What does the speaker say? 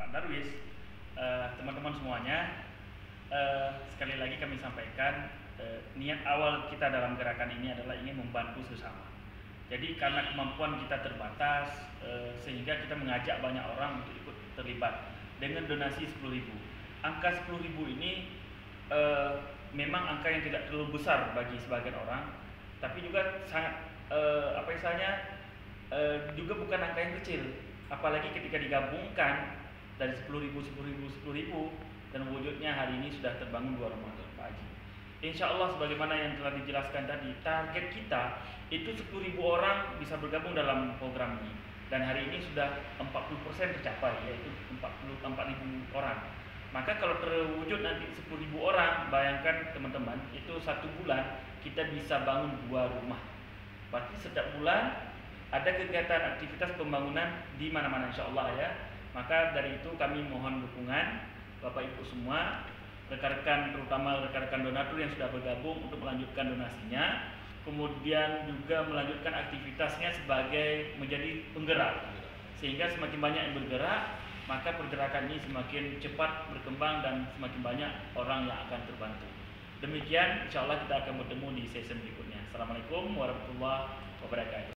Pak Darwis, teman-teman semuanya, sekali lagi kami sampaikan niat awal kita dalam gerakan ini adalah ingin membantu sesama. Jadi karena kemampuan kita terbatas, sehingga kita mengajak banyak orang untuk ikut terlibat dengan donasi 10.000. Angka 10.000 ini memang angka yang tidak terlalu besar bagi sebagian orang, tapi juga sangat juga bukan angka yang kecil. Apalagi ketika digabungkan dari 10.000, 10.000, 10.000 dan wujudnya hari ini sudah terbangun 2 rumah Pak Haji. Insya Allah sebagaimana yang telah dijelaskan tadi, target kita itu 10.000 orang bisa bergabung dalam program ini. Dan hari ini sudah 40% tercapai, yaitu 44.000 orang. Maka kalau terwujud nanti 10.000 orang, bayangkan teman-teman, itu 1 bulan kita bisa bangun 2 rumah. Berarti setiap bulan ada kegiatan aktivitas pembangunan di mana-mana insya Allah ya. Maka dari itu kami mohon dukungan Bapak Ibu semua, rekan-rekan, terutama rekan-rekan donatur yang sudah bergabung untuk melanjutkan donasinya, kemudian juga melanjutkan aktivitasnya sebagai menjadi penggerak, sehingga semakin banyak yang bergerak, maka pergerakan ini semakin cepat berkembang dan semakin banyak orang yang akan terbantu. Demikian, insya Allah kita akan bertemu di sesi berikutnya. Assalamualaikum warahmatullahi wabarakatuh.